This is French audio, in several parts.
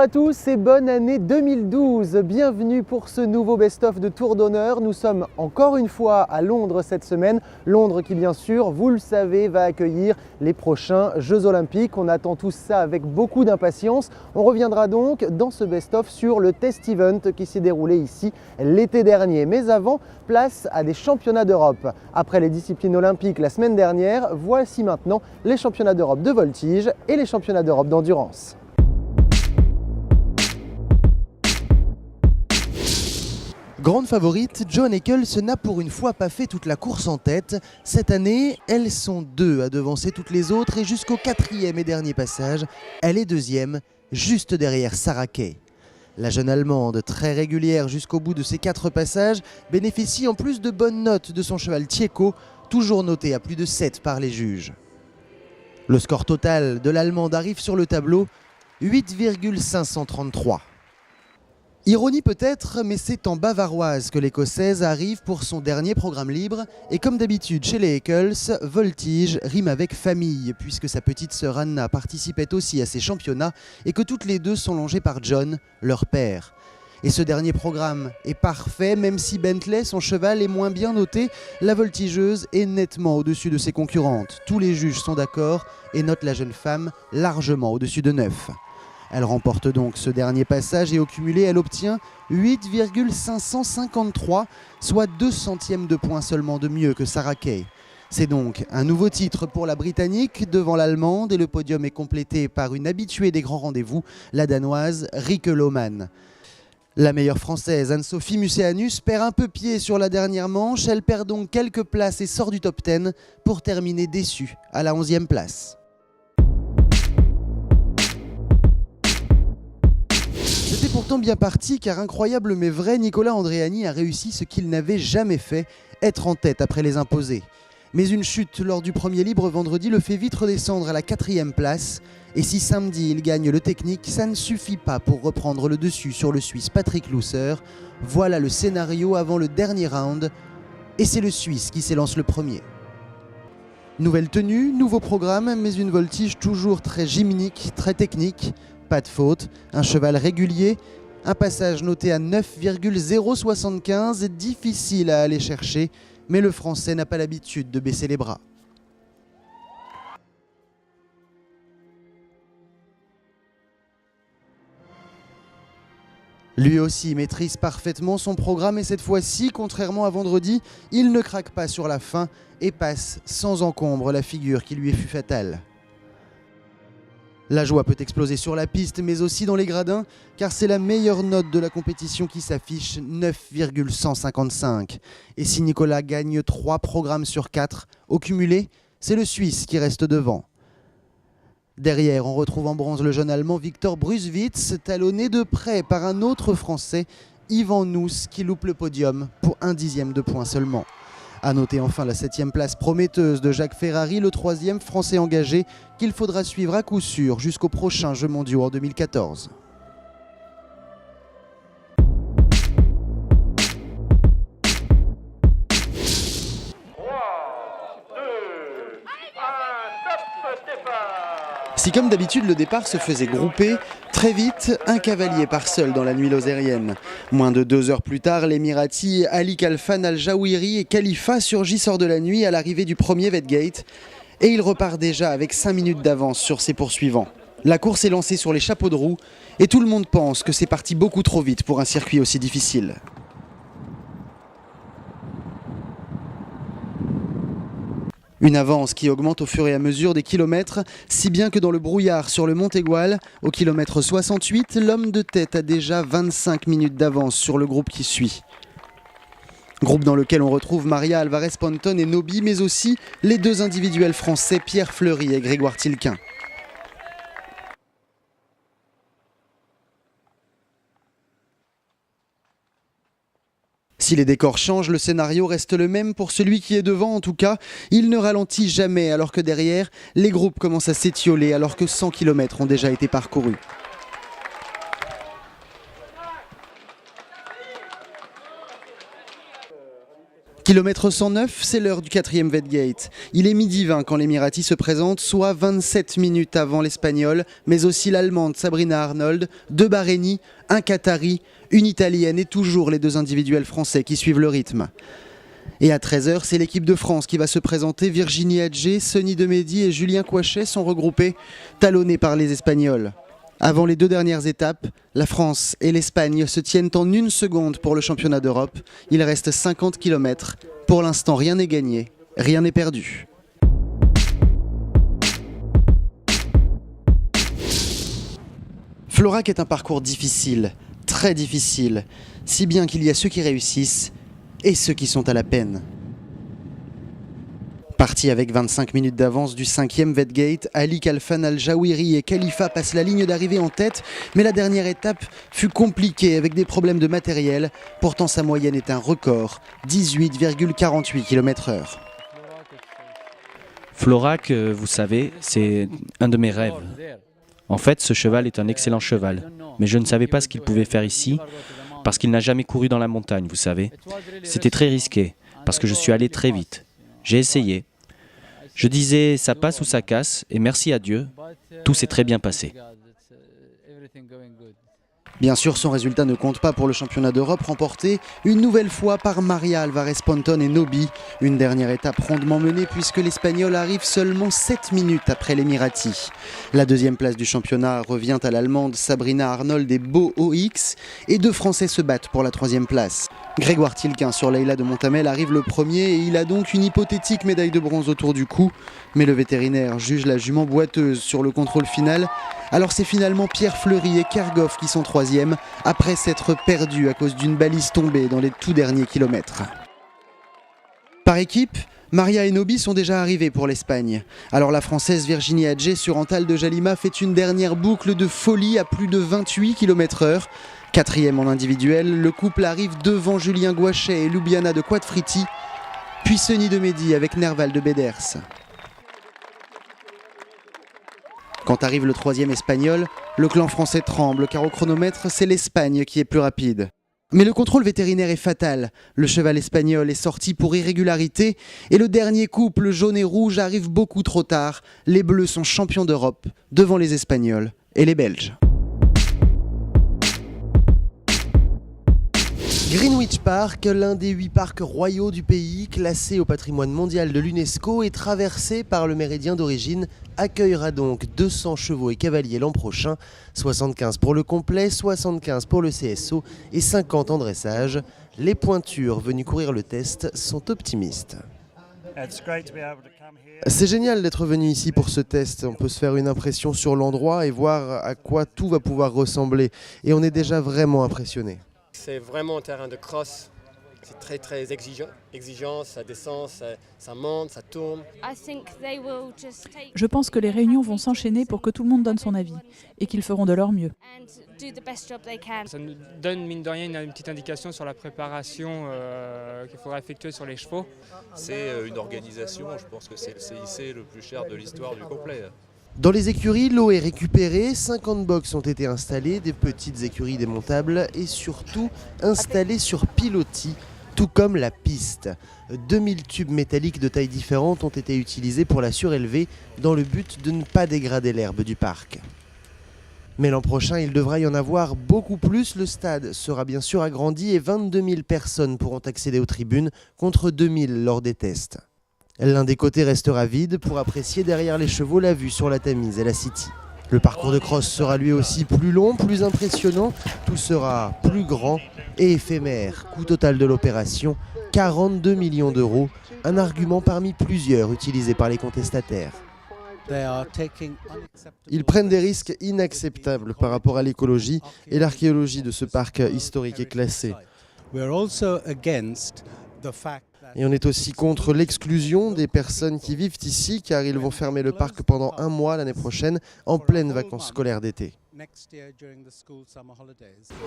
à tous et bonne année 2012. Bienvenue pour ce nouveau best-of de Tour d'honneur. Nous sommes encore une fois à Londres cette semaine. Londres qui bien sûr, vous le savez, va accueillir les prochains Jeux Olympiques. On attend tout ça avec beaucoup d'impatience. On reviendra donc dans ce best-of sur le test event qui s'est déroulé ici l'été dernier. Mais avant, place à des championnats d'Europe. Après les disciplines olympiques la semaine dernière, voici maintenant les championnats d'Europe de voltige et les championnats d'Europe d'endurance. Grande favorite, John Eccles n'a pour une fois pas fait toute la course en tête. Cette année, elles sont deux à devancer toutes les autres et jusqu'au quatrième et dernier passage, elle est deuxième, juste derrière Sarah Kay. La jeune Allemande, très régulière jusqu'au bout de ses 4 passages, bénéficie en plus de bonnes notes de son cheval Tjeko, toujours noté à plus de 7 par les juges. Le score total de l'Allemande arrive sur le tableau, 8,533. Ironie peut-être, mais c'est en bavaroise que l'Écossaise arrive pour son dernier programme libre. Et comme d'habitude chez les Eccles, voltige rime avec famille, puisque sa petite sœur Anna participait aussi à ces championnats et que toutes les deux sont longées par John, leur père. Et ce dernier programme est parfait, même si Bentley, son cheval, est moins bien noté, la voltigeuse est nettement au-dessus de ses concurrentes. Tous les juges sont d'accord et notent la jeune femme largement au-dessus de 9. Elle remporte donc ce dernier passage et au cumulé, elle obtient 8,553, soit 2 centièmes de point seulement de mieux que Sarah Kay. C'est donc un nouveau titre pour la Britannique devant l'Allemande et le podium est complété par une habituée des grands rendez-vous, la Danoise Rikke Lohmann. La meilleure Française, Anne-Sophie Museanus, perd un peu pied sur la dernière manche. Elle perd donc quelques places et sort du top 10 pour terminer déçue à la 11e place. C'était pourtant bien parti car incroyable mais vrai, Nicolas Andreani a réussi ce qu'il n'avait jamais fait, être en tête après les imposés. Mais une chute lors du premier libre vendredi le fait vite redescendre à la 4e place. Et si samedi il gagne le technique, ça ne suffit pas pour reprendre le dessus sur le Suisse Patrick Lousser. Voilà le scénario avant le dernier round. Et c'est le Suisse qui s'élance le premier. Nouvelle tenue, nouveau programme, mais une voltige toujours très gymnique, très technique. Pas de faute, un cheval régulier, un passage noté à 9,075, difficile à aller chercher, mais le Français n'a pas l'habitude de baisser les bras. Lui aussi maîtrise parfaitement son programme et cette fois-ci, contrairement à vendredi, il ne craque pas sur la fin et passe sans encombre la figure qui lui fut fatale. La joie peut exploser sur la piste, mais aussi dans les gradins, car c'est la meilleure note de la compétition qui s'affiche, 9,155. Et si Nicolas gagne 3 programmes sur 4, au cumulé, c'est le Suisse qui reste devant. Derrière, on retrouve en bronze le jeune Allemand Viktor Bruswitz, talonné de près par un autre Français, Ivan Nous, qui loupe le podium pour 1/10 de point seulement. A noter enfin la 7e place prometteuse de Jacques Ferrari, le 3e français engagé qu'il faudra suivre à coup sûr jusqu'aux prochains Jeux mondiaux en 2014. Si comme d'habitude le départ se faisait grouper, très vite, un cavalier part seul dans la nuit lozérienne. Moins de 2 heures plus tard, l'Émirati Ali Khalfan Al-Jawiri et Khalifa surgissent hors de la nuit à l'arrivée du premier Westgate et il repart déjà avec 5 minutes d'avance sur ses poursuivants. La course est lancée sur les chapeaux de roue et tout le monde pense que c'est parti beaucoup trop vite pour un circuit aussi difficile. Une avance qui augmente au fur et à mesure des kilomètres, si bien que dans le brouillard sur le Montégoal, au kilomètre 68, l'homme de tête a déjà 25 minutes d'avance sur le groupe qui suit. Groupe dans lequel on retrouve Maria Alvarez-Ponton et Nobi, mais aussi les 2 individuels français Pierre Fleury et Grégoire Tilquin. Si les décors changent, le scénario reste le même pour celui qui est devant en tout cas. Il ne ralentit jamais alors que derrière, les groupes commencent à s'étioler alors que 100 km ont déjà été parcourus. Kilomètre 109, c'est l'heure du 4e Wetgate. Il est 12h20 quand l'Emirati se présente, soit 27 minutes avant l'Espagnole, mais aussi l'Allemande Sabrina Arnold, 2 Bahreïnis, un Qatari, une Italienne et toujours les 2 individuels français qui suivent le rythme. Et à 13h, c'est l'équipe de France qui va se présenter. Virginie Adjé, Sonny Demedy et Julien Coichet sont regroupés, talonnés par les Espagnols. Avant les 2 dernières étapes, la France et l'Espagne se tiennent en 1 seconde pour le championnat d'Europe. Il reste 50 km. Pour l'instant, rien n'est gagné, rien n'est perdu. Florac est un parcours difficile, très difficile, si bien qu'il y a ceux qui réussissent et ceux qui sont à la peine. Parti avec 25 minutes d'avance du 5e Wetgate, Ali Khalfan Al-Jawiri et Khalifa passent la ligne d'arrivée en tête, mais la dernière étape fut compliquée avec des problèmes de matériel. Pourtant sa moyenne est un record, 18,48 km/h. Florac, vous savez, c'est un de mes rêves. En fait, ce cheval est un excellent cheval, mais je ne savais pas ce qu'il pouvait faire ici, parce qu'il n'a jamais couru dans la montagne, vous savez. C'était très risqué, parce que je suis allé très vite. J'ai essayé. Je disais, ça passe ou ça casse, et merci à Dieu, tout s'est très bien passé. Bien sûr, son résultat ne compte pas pour le championnat d'Europe remporté une nouvelle fois par Maria Alvarez-Ponton et Nobi. Une dernière étape rondement menée puisque l'Espagnol arrive seulement 7 minutes après l'Emirati. La 2e place du championnat revient à l'Allemande Sabrina Arnold et Bo OX et 2 Français se battent pour la 3e place. Grégoire Tilquin sur Leila de Montamel arrive le premier et il a donc une hypothétique médaille de bronze autour du cou. Mais le vétérinaire juge la jument boiteuse sur le contrôle final. Alors c'est finalement Pierre Fleury et Kergoff qui sont 3e après s'être perdus à cause d'une balise tombée dans les tout derniers kilomètres. Par équipe, Maria et Nobi sont déjà arrivés pour l'Espagne. Alors la Française Virginie Adjé sur Antal de Jalima fait une dernière boucle de folie à plus de 28 km/h. 4e en individuel, le couple arrive devant Julien Coichet et Ljubljana de Quadfriti, puis Sonny Demedy avec Nerval de Beders. Quand arrive le 3e espagnol, le clan français tremble car au chronomètre, c'est l'Espagne qui est plus rapide. Mais le contrôle vétérinaire est fatal. Le cheval espagnol est sorti pour irrégularité et le dernier couple jaune et rouge arrive beaucoup trop tard. Les Bleus sont champions d'Europe devant les Espagnols et les Belges. Greenwich Park, l'un des 8 parcs royaux du pays, classé au patrimoine mondial de l'UNESCO et traversé par le méridien d'origine, accueillera donc 200 chevaux et cavaliers l'an prochain, 75 pour le complet, 75 pour le CSO et 50 en dressage. Les pointures venues courir le test sont optimistes. C'est génial d'être venu ici pour ce test. On peut se faire une impression sur l'endroit et voir à quoi tout va pouvoir ressembler. Et on est déjà vraiment impressionné. C'est vraiment un terrain de cross, c'est très exigeant, ça descend, ça monte, ça tourne. Je pense que les réunions vont s'enchaîner pour que tout le monde donne son avis et qu'ils feront de leur mieux. Ça nous donne mine de rien une petite indication sur la préparation qu'il faudra effectuer sur les chevaux. C'est une organisation, je pense que c'est le CIC le plus cher de l'histoire du complet. Dans les écuries, l'eau est récupérée, 50 box ont été installées, des petites écuries démontables et surtout installées sur pilotis, tout comme la piste. 2000 tubes métalliques de tailles différentes ont été utilisés pour la surélever dans le but de ne pas dégrader l'herbe du parc. Mais l'an prochain, il devra y en avoir beaucoup plus. Le stade sera bien sûr agrandi et 22 000 personnes pourront accéder aux tribunes contre 2000 lors des tests. L'un des côtés restera vide pour apprécier derrière les chevaux la vue sur la Tamise et la City. Le parcours de cross sera lui aussi plus long, plus impressionnant, tout sera plus grand et éphémère. Coût total de l'opération, 42 millions d'euros, un argument parmi plusieurs utilisés par les contestataires. Ils prennent des risques inacceptables par rapport à l'écologie et l'archéologie de ce parc historique et classé. Et on est aussi contre l'exclusion des personnes qui vivent ici car ils vont fermer le parc pendant 1 mois l'année prochaine en pleines vacances scolaires d'été.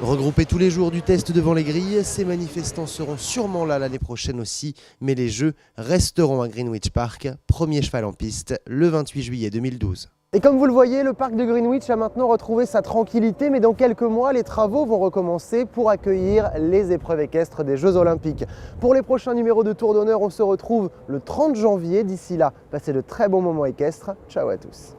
Regroupés tous les jours du test devant les grilles, ces manifestants seront sûrement là l'année prochaine aussi, mais les Jeux resteront à Greenwich Park, premier cheval en piste, le 28 juillet 2012. Et comme vous le voyez, le parc de Greenwich a maintenant retrouvé sa tranquillité, mais dans quelques mois, les travaux vont recommencer pour accueillir les épreuves équestres des Jeux Olympiques. Pour les prochains numéros de Tour d'Honneur, on se retrouve le 30 janvier. D'ici là, passez de très bons moments équestres. Ciao à tous.